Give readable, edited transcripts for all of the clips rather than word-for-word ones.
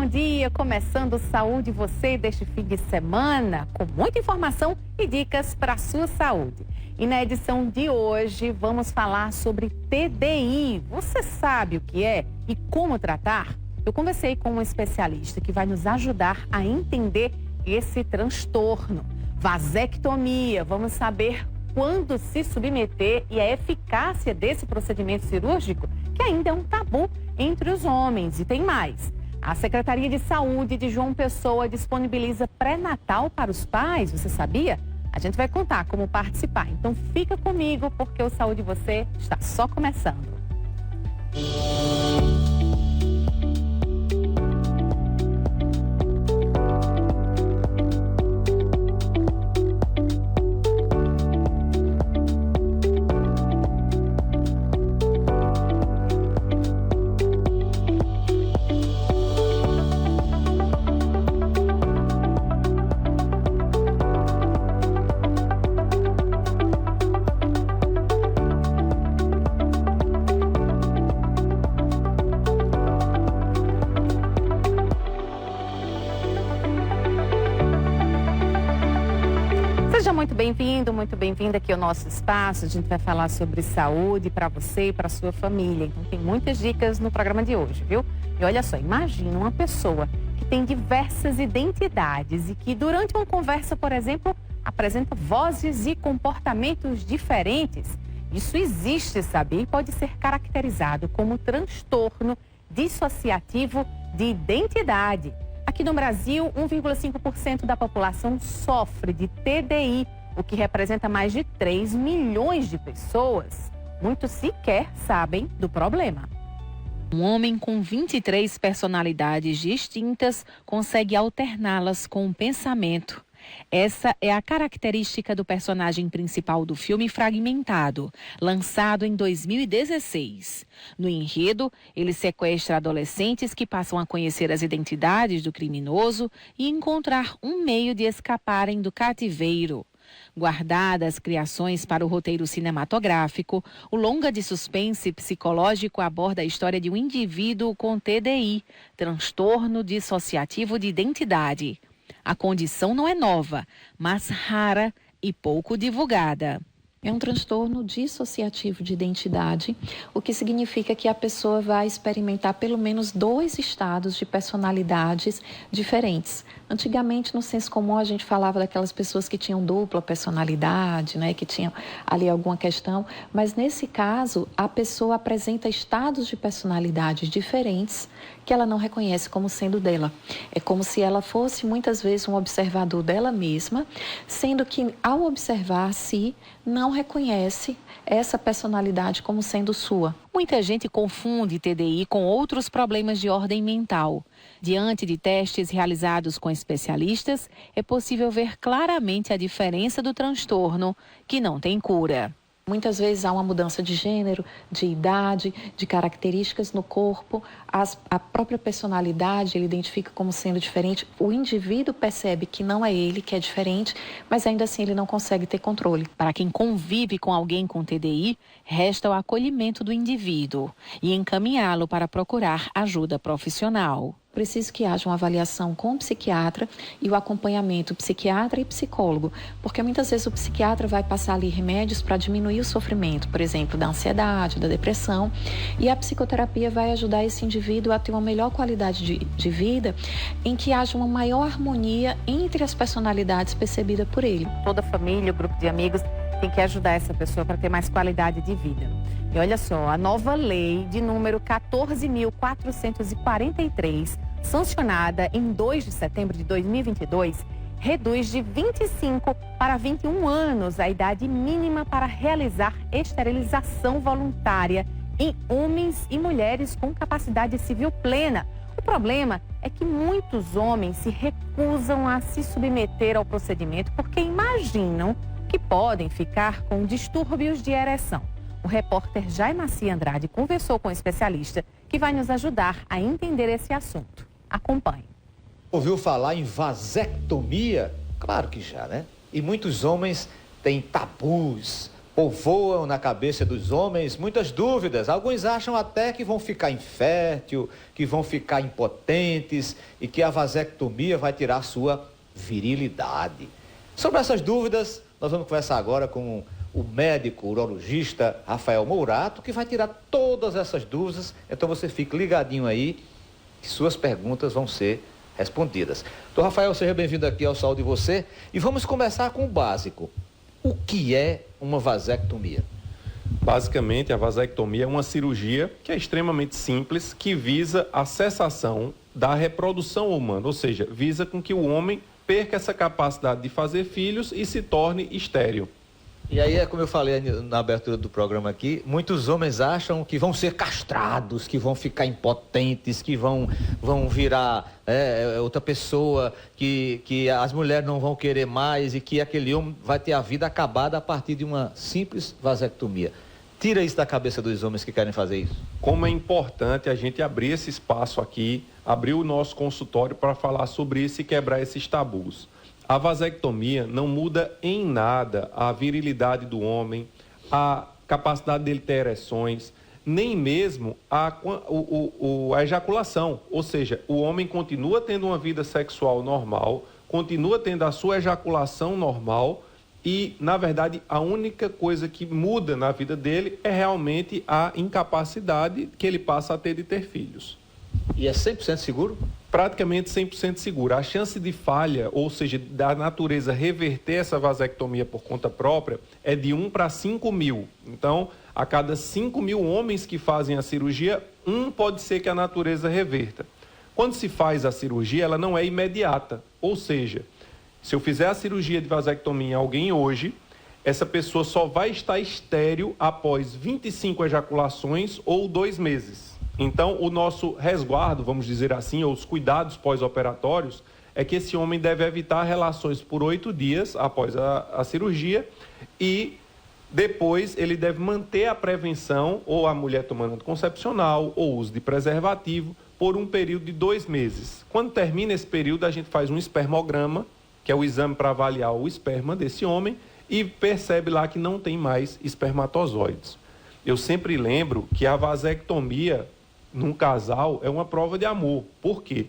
bom dia! Começando Saúde Você deste fim de semana, com muita informação e dicas para a sua saúde. E na edição de hoje vamos falar sobre TDI. Você sabe o que é e como tratar? Eu conversei com um especialista que vai nos ajudar a entender esse transtorno. Vasectomia, vamos saber quando se submeter e a eficácia desse procedimento cirúrgico, que ainda é um tabu entre os homens. E tem mais. A Secretaria de Saúde de João Pessoa disponibiliza pré-natal para os pais, você sabia? A gente vai contar como participar. Então fica comigo, porque o Saúde Você está só começando. Seja muito bem-vinda aqui ao nosso espaço. A gente vai falar sobre saúde para você e para sua família. Então tem muitas dicas no programa de hoje, viu? E olha só, imagina uma pessoa que tem diversas identidades e que durante uma conversa, por exemplo, apresenta vozes e comportamentos diferentes. Isso existe, sabe? E pode ser caracterizado como transtorno dissociativo de identidade. Aqui no Brasil, 1,5% da população sofre de TDI, o que representa mais de 3 milhões de pessoas. Muitos sequer sabem do problema. Um homem com 23 personalidades distintas consegue alterná-las com o pensamento. Essa é a característica do personagem principal do filme Fragmentado, lançado em 2016. No enredo, ele sequestra adolescentes que passam a conhecer as identidades do criminoso e encontrar um meio de escaparem do cativeiro. Guardadas criações para o roteiro cinematográfico, o longa de suspense psicológico aborda a história de um indivíduo com TDI, transtorno dissociativo de identidade. A condição não é nova, mas rara e pouco divulgada. É um transtorno dissociativo de identidade, o que significa que a pessoa vai experimentar pelo menos 2 estados de personalidades diferentes. Antigamente, no senso comum, a gente falava daquelas pessoas que tinham dupla personalidade, né, que tinham ali alguma questão, mas nesse caso, a pessoa apresenta estados de personalidade diferentes que ela não reconhece como sendo dela. É como se ela fosse, muitas vezes, um observador dela mesma, sendo que, ao observar-se, não reconhece essa personalidade como sendo sua. Muita gente confunde TDI com outros problemas de ordem mental. Diante de testes realizados com especialistas, é possível ver claramente a diferença do transtorno, que não tem cura. Muitas vezes há uma mudança de gênero, de idade, de características no corpo, a própria personalidade ele identifica como sendo diferente. O indivíduo percebe que não é ele, que é diferente, mas ainda assim ele não consegue ter controle. Para quem convive com alguém com TDI, resta o acolhimento do indivíduo e encaminhá-lo para procurar ajuda profissional. Preciso que haja uma avaliação com o psiquiatra e o acompanhamento psiquiatra e psicólogo, porque muitas vezes o psiquiatra vai passar ali remédios para diminuir o sofrimento, por exemplo, da ansiedade, da depressão, e a psicoterapia vai ajudar esse indivíduo a ter uma melhor qualidade de vida, em que haja uma maior harmonia entre as personalidades percebidas por ele. Toda a família, o grupo de amigos tem que ajudar essa pessoa para ter mais qualidade de vida. E olha só, a nova lei de número 14.443, sancionada em 2 de setembro de 2022, reduz de 25 para 21 anos a idade mínima para realizar esterilização voluntária em homens e mulheres com capacidade civil plena. O problema é que muitos homens se recusam a se submeter ao procedimento porque imaginam que podem ficar com distúrbios de ereção. O repórter Jaimaci Andrade conversou com um especialista que vai nos ajudar a entender esse assunto. Acompanhe. Ouviu falar em vasectomia? Claro que já, né? E muitos homens têm tabus povoam na cabeça dos homens muitas dúvidas. Alguns acham até que vão ficar infértil, que vão ficar impotentes e que a vasectomia vai tirar sua virilidade. Sobre essas dúvidas, nós vamos conversar agora com o médico urologista Rafael Mourato, que vai tirar todas essas dúvidas. Então você fique ligadinho aí, que suas perguntas vão ser respondidas. Doutor Rafael, seja bem-vindo aqui ao Saúde Você. E vamos começar com o básico. O que é uma vasectomia? Basicamente, a vasectomia é uma cirurgia que é extremamente simples, que visa a cessação da reprodução humana, ou seja, visa com que o homem perca essa capacidade de fazer filhos e se torne estéril. E aí, é como eu falei na abertura do programa aqui, muitos homens acham que vão ser castrados, que vão ficar impotentes, que vão virar outra pessoa, que as mulheres não vão querer mais e que aquele homem vai ter a vida acabada a partir de uma simples vasectomia. Tira isso da cabeça dos homens que querem fazer isso. Como é importante a gente abrir esse espaço aqui, abrir o nosso consultório para falar sobre isso e quebrar esses tabus. A vasectomia não muda em nada a virilidade do homem, a capacidade dele ter ereções, nem mesmo a ejaculação. Ou seja, o homem continua tendo uma vida sexual normal, continua tendo a sua ejaculação normal e, na verdade, a única coisa que muda na vida dele é realmente a incapacidade que ele passa a ter de ter filhos. E é 100% seguro? Praticamente 100% seguro. A chance de falha, ou seja, da natureza reverter essa vasectomia por conta própria, é de 1 para 5 mil. Então, a cada 5 mil homens que fazem a cirurgia, pode ser que a natureza reverta. Quando se faz a cirurgia, ela não é imediata. Ou seja, se eu fizer a cirurgia de vasectomia em alguém hoje, essa pessoa só vai estar estéril após 25 ejaculações ou 2 meses. Então, o nosso resguardo, vamos dizer assim, ou os cuidados pós-operatórios, é que esse homem deve evitar relações por 8 dias após a cirurgia e depois ele deve manter a prevenção, ou a mulher tomando anticoncepcional, ou uso de preservativo, por um período de 2 meses. Quando termina esse período, a gente faz um espermograma, que é o exame para avaliar o esperma desse homem, e percebe lá que não tem mais espermatozoides. Eu sempre lembro que a vasectomia num casal é uma prova de amor. Por quê?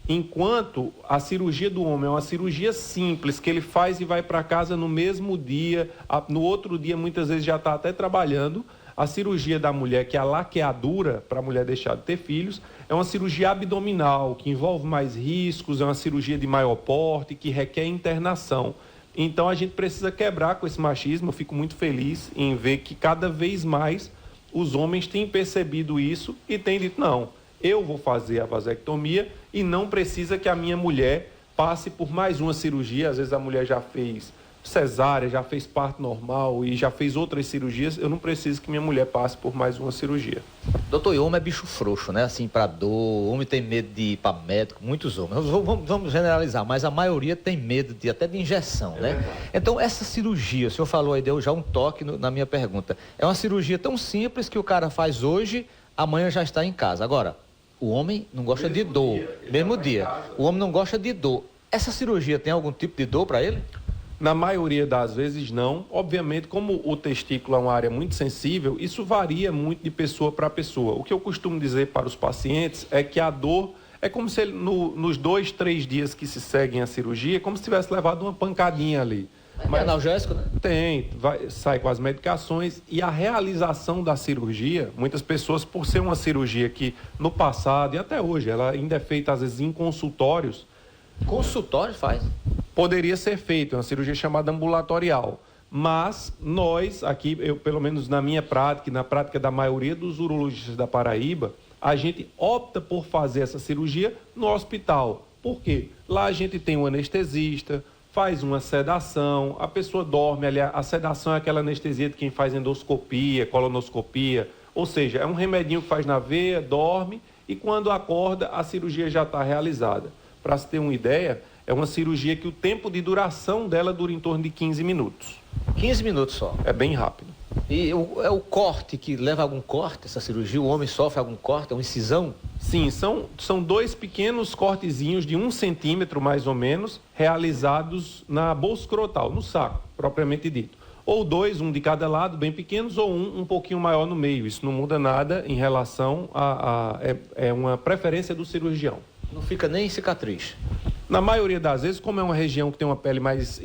Enquanto a cirurgia do homem é uma cirurgia simples, que ele faz e vai para casa no mesmo dia, no outro dia muitas vezes já está até trabalhando, a cirurgia da mulher, que é a laqueadura, para a mulher deixar de ter filhos, é uma cirurgia abdominal, que envolve mais riscos, é uma cirurgia de maior porte, que requer internação. Então a gente precisa quebrar com esse machismo. Eu fico muito feliz em ver que cada vez mais os homens têm percebido isso e têm dito, não, eu vou fazer a vasectomia e não precisa que a minha mulher passe por mais uma cirurgia. Às vezes a mulher já fez cesárea, já fez parto normal e já fez outras cirurgias, eu não preciso que minha mulher passe por mais uma cirurgia. Doutor, e homem é bicho frouxo, né? Assim, para dor, o homem tem medo de ir para médico, muitos homens. Vamos generalizar, mas a maioria tem medo até de injeção, né? Verdade. Então, essa cirurgia, o senhor falou aí, deu já um toque na minha pergunta. É uma cirurgia tão simples que o cara faz hoje, amanhã já está em casa. Agora, o homem não gosta de dor. Mesmo dia. O homem não gosta de dor. Essa cirurgia tem algum tipo de dor para ele? Na maioria das vezes não. Obviamente, como o testículo é uma área muito sensível, isso varia muito de pessoa para pessoa. O que eu costumo dizer para os pacientes é que a dor é como se ele, nos 2, 3 dias que se seguem a cirurgia, é como se tivesse levado uma pancadinha ali. Mas analgésico, né? Tem, sai com as medicações e a realização da cirurgia, muitas pessoas, por ser uma cirurgia que no passado e até hoje, ela ainda é feita às vezes em consultórios. Consultório faz? Poderia ser feito, é uma cirurgia chamada ambulatorial. Mas nós, aqui, pelo menos na minha prática e na prática da maioria dos urologistas da Paraíba, a gente opta por fazer essa cirurgia no hospital. Por quê? Lá a gente tem um anestesista, faz uma sedação, a pessoa dorme, aliás, a sedação é aquela anestesia de quem faz endoscopia, colonoscopia, ou seja, é um remedinho que faz na veia, dorme e quando acorda a cirurgia já está realizada. Para se ter uma ideia, é uma cirurgia que o tempo de duração dela dura em torno de 15 minutos. 15 minutos só? É bem rápido. E é o corte que leva a algum corte, essa cirurgia? O homem sofre algum corte, uma incisão? Sim, são 2 pequenos cortezinhos de 1 centímetro mais ou menos, realizados na bolsa escrotal, no saco, propriamente dito. ou 2, um de cada lado, bem pequenos, ou um pouquinho maior no meio. Isso não muda nada em relação é uma preferência do cirurgião. Não fica nem cicatriz? Na maioria das vezes, como é uma região que tem uma pele mais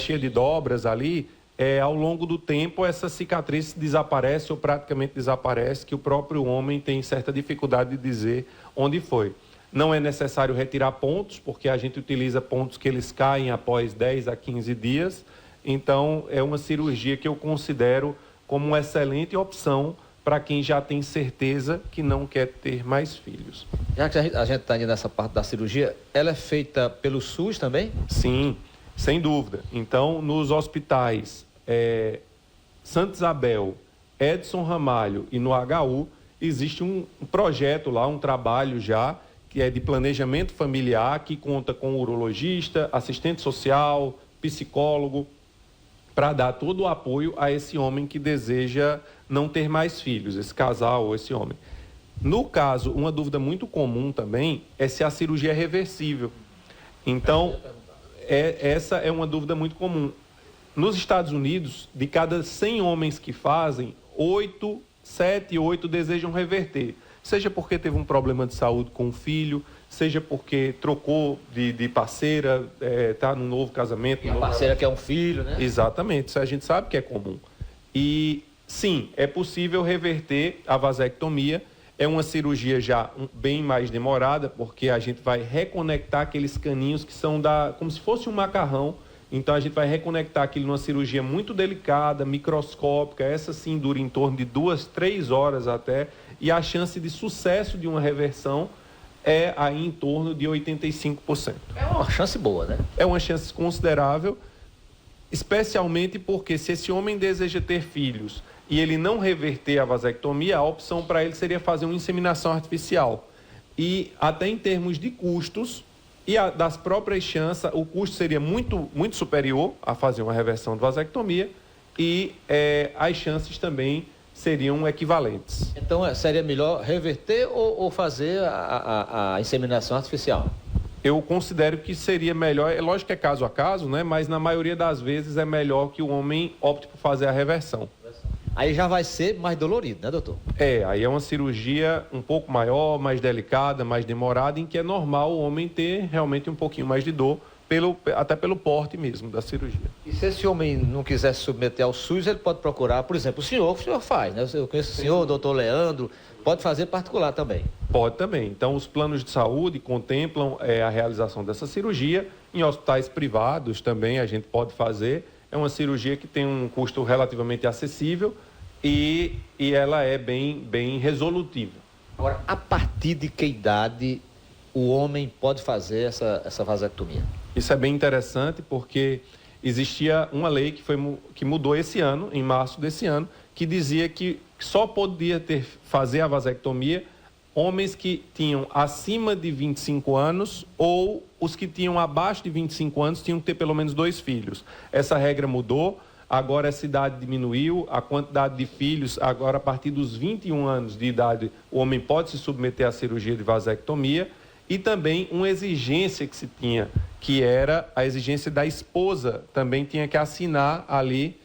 cheia de dobras ali, ao longo do tempo essa cicatriz desaparece ou praticamente desaparece, que o próprio homem tem certa dificuldade de dizer onde foi. Não é necessário retirar pontos, porque a gente utiliza pontos que eles caem após 10 a 15 dias. Então, é uma cirurgia que eu considero como uma excelente opção para quem já tem certeza que não quer ter mais filhos. Já que a gente está indo nessa parte da cirurgia, ela é feita pelo SUS também? Sim, sem dúvida. Então, nos hospitais Santa Isabel, Edson Ramalho e no HU, existe um projeto lá, um trabalho já, que é de planejamento familiar, que conta com urologista, assistente social, psicólogo, para dar todo o apoio a esse homem que deseja não ter mais filhos, esse casal ou esse homem. No caso, uma dúvida muito comum também é se a cirurgia é reversível. Então, essa é uma dúvida muito comum. Nos Estados Unidos, de cada 100 homens que fazem, 7, 8 desejam reverter. Seja porque teve um problema de saúde com o filho, seja porque trocou de parceira, está num novo casamento. E a parceira quer um filho, né? Exatamente, isso a gente sabe que é comum. E sim, é possível reverter a vasectomia. É uma cirurgia já bem mais demorada, porque a gente vai reconectar aqueles caninhos que são como se fosse um macarrão. Então a gente vai reconectar aquilo numa cirurgia muito delicada, microscópica. Essa sim dura em torno de 2, 3 horas até. E a chance de sucesso de uma reversão é aí em torno de 85%. É uma chance boa, né? É uma chance considerável, especialmente porque se esse homem deseja ter filhos e ele não reverter a vasectomia, a opção para ele seria fazer uma inseminação artificial. E até em termos de custos e das próprias chances, o custo seria muito, muito superior a fazer uma reversão de vasectomia e as chances também seriam equivalentes. Então, seria melhor reverter ou fazer a inseminação artificial? Eu considero que seria melhor, é lógico que é caso a caso, né? Mas na maioria das vezes é melhor que o homem opte por fazer a reversão. Aí já vai ser mais dolorido, né, doutor? Aí é uma cirurgia um pouco maior, mais delicada, mais demorada, em que é normal o homem ter realmente um pouquinho mais de dor, até pelo porte mesmo da cirurgia. E se esse homem não quiser se submeter ao SUS, ele pode procurar, por exemplo, o senhor faz, né? Eu conheço o senhor, o doutor Leandro, pode fazer particular também. Pode também. Então, os planos de saúde contemplam a realização dessa cirurgia. Em hospitais privados também a gente pode fazer. É uma cirurgia que tem um custo relativamente acessível e ela é bem resolutiva. Agora, a partir de que idade o homem pode fazer essa vasectomia? Isso é bem interessante porque existia uma lei que mudou esse ano, em março desse ano, que dizia que só podia fazer a vasectomia homens que tinham acima de 25 anos ou os que tinham abaixo de 25 anos tinham que ter pelo menos 2 filhos. Essa regra mudou, agora essa idade diminuiu, a quantidade de filhos, agora a partir dos 21 anos de idade, o homem pode se submeter à cirurgia de vasectomia. E também uma exigência que se tinha, que era a exigência da esposa, também tinha que assinar ali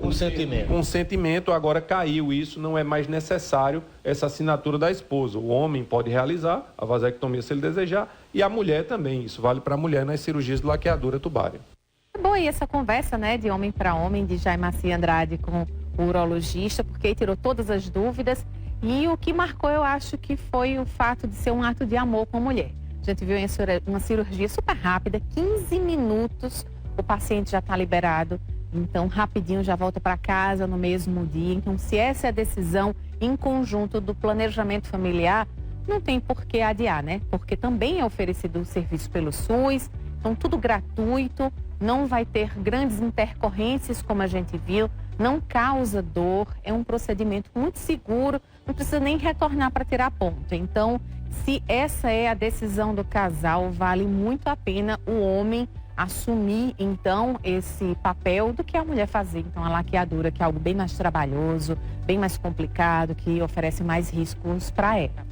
um sentimento. Agora caiu isso, não é mais necessário essa assinatura da esposa. O homem pode realizar a vasectomia se ele desejar e a mulher também. Isso vale para a mulher nas cirurgias de laqueadura tubária. Bom, e essa conversa, né, de homem para homem, de Jaimaci Andrade com o urologista, porque tirou todas as dúvidas. E o que marcou, eu acho que foi o fato de ser um ato de amor com a mulher. A gente viu uma cirurgia super rápida, 15 minutos, o paciente já está liberado. Então, rapidinho já volta para casa no mesmo dia. Então, se essa é a decisão em conjunto do planejamento familiar, não tem por que adiar, né? Porque também é oferecido o serviço pelo SUS, então tudo gratuito, não vai ter grandes intercorrências, como a gente viu, não causa dor, é um procedimento muito seguro, não precisa nem retornar para tirar ponto. Então, se essa é a decisão do casal, vale muito a pena o homem assumir, então, esse papel do que a mulher fazer. Então, a laqueadura, que é algo bem mais trabalhoso, bem mais complicado, que oferece mais riscos para ela.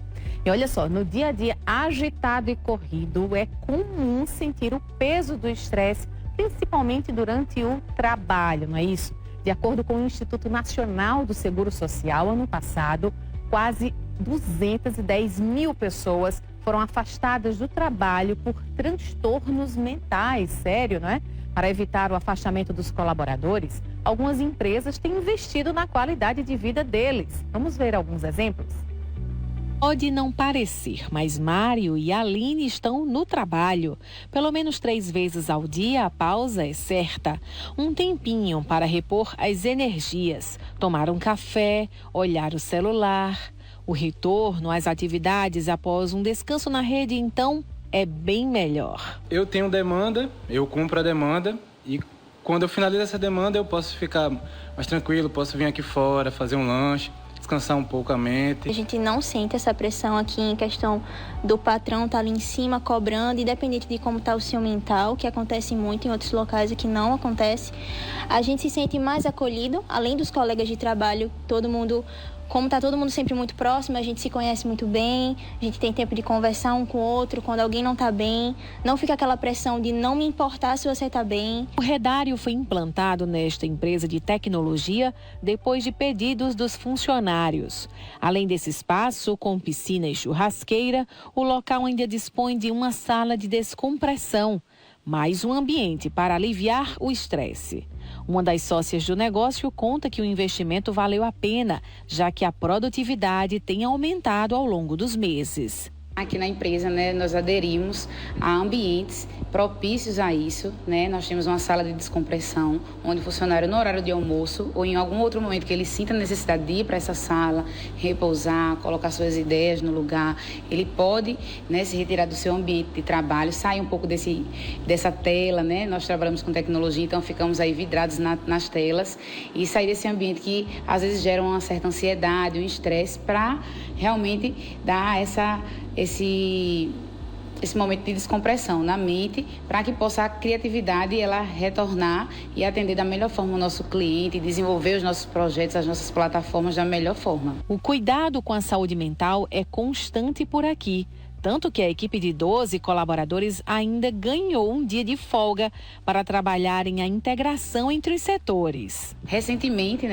E olha só, no dia a dia agitado e corrido, é comum sentir o peso do estresse principalmente durante o trabalho, não é isso? De acordo com o Instituto Nacional do Seguro Social, ano passado, quase 210 mil pessoas foram afastadas do trabalho por transtornos mentais, sério, não é? Para evitar o afastamento dos colaboradores, algumas empresas têm investido na qualidade de vida deles. Vamos ver alguns exemplos? Pode não parecer, mas Mário e Aline estão no trabalho. Pelo menos 3 vezes ao dia a pausa é certa. Um tempinho para repor as energias, tomar um café, olhar o celular. O retorno às atividades após um descanso na rede, então, é bem melhor. Eu tenho demanda, eu cumpro a demanda e quando eu finalizo essa demanda eu posso ficar mais tranquilo, posso vir aqui fora, fazer um lanche, descansar um pouco a mente. A gente não sente essa pressão aqui em questão do patrão estar ali em cima cobrando, independente de como está o seu mental, que acontece muito em outros locais e que não acontece. A gente se sente mais acolhido, além dos colegas de trabalho, como está todo mundo sempre muito próximo, a gente se conhece muito bem, a gente tem tempo de conversar um com o outro, quando alguém não está bem, não fica aquela pressão de não me importar se você está bem. O redário foi implantado nesta empresa de tecnologia depois de pedidos dos funcionários. Além desse espaço, com piscina e churrasqueira, o local ainda dispõe de uma sala de descompressão, mais um ambiente para aliviar o estresse. Uma das sócias do negócio conta que o investimento valeu a pena, já que a produtividade tem aumentado ao longo dos meses. Aqui na empresa, nós aderimos a ambientes propícios a isso, Nós temos uma sala de descompressão, onde o funcionário, no horário de almoço ou em algum outro momento que ele sinta a necessidade de ir para essa sala, repousar, colocar suas ideias no lugar, ele pode, se retirar do seu ambiente de trabalho, sair um pouco dessa tela, Nós trabalhamos com tecnologia, então ficamos aí vidrados nas telas e sair desse ambiente que às vezes gera uma certa ansiedade, um estresse, para realmente dar esse momento de descompressão na mente, para que possa a criatividade ela retornar e atender da melhor forma o nosso cliente, desenvolver os nossos projetos, as nossas plataformas da melhor forma. O cuidado com a saúde mental é constante por aqui. Tanto que a equipe de 12 colaboradores ainda ganhou um dia de folga para trabalharem a integração entre os setores. Recentemente,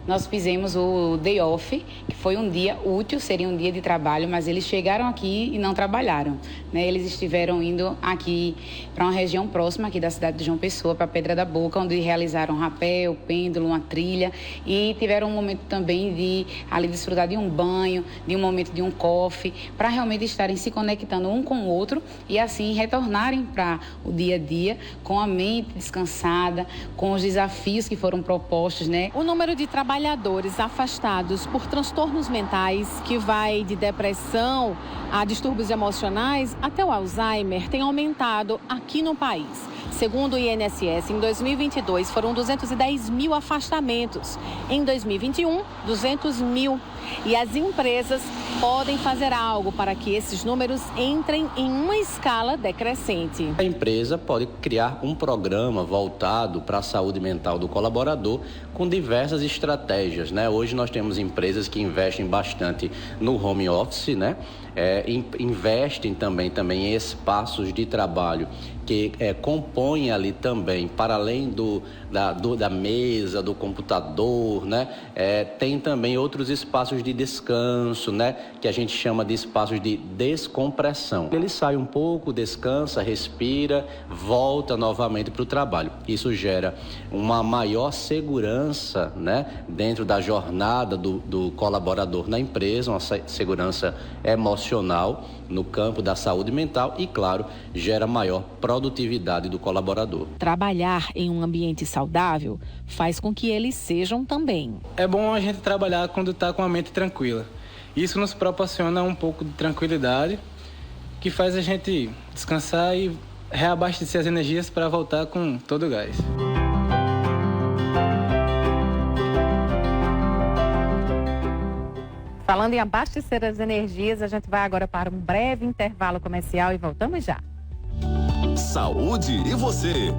nós fizemos o Day Off, que foi um dia útil, seria um dia de trabalho, mas eles chegaram aqui e não trabalharam. Eles estiveram indo aqui para uma região próxima aqui da cidade de João Pessoa, para Pedra da Boca, onde realizaram rapel, pêndulo, uma trilha e tiveram um momento também de ali desfrutar de um banho, de um momento de um coffee, para realmente estarem se conectando um com o outro e assim retornarem para o dia a dia com a mente descansada, com os desafios que foram propostos, O número de trabalhadores afastados por transtornos mentais, que vai de depressão a distúrbios emocionais até o Alzheimer, tem aumentado aqui no país. Segundo o INSS, em 2022 foram 210 mil afastamentos. Em 2021, 200 mil. E as empresas podem fazer algo para que esses números entrem em uma escala decrescente. A empresa pode criar um programa voltado para a saúde mental do colaborador com diversas estratégias, Hoje nós temos empresas que investem bastante no home office, investem também em espaços de trabalho que compõem ali também, para além da mesa, do computador, tem também outros espaços de descanso, que a gente chama de espaços de descompressão. Ele sai um pouco, descansa, respira, volta novamente para o trabalho. Isso gera uma maior segurança, dentro da jornada do colaborador na empresa, uma segurança emocional no campo da saúde mental e, claro, gera maior produtividade do colaborador. Trabalhar em um ambiente saudável faz com que eles sejam também. É bom a gente trabalhar quando está com a mente tranquila. Isso nos proporciona um pouco de tranquilidade, que faz a gente descansar e reabastecer as energias para voltar com todo o gás. Falando em abastecer as energias, a gente vai agora para um breve intervalo comercial e voltamos já. Saúde e você.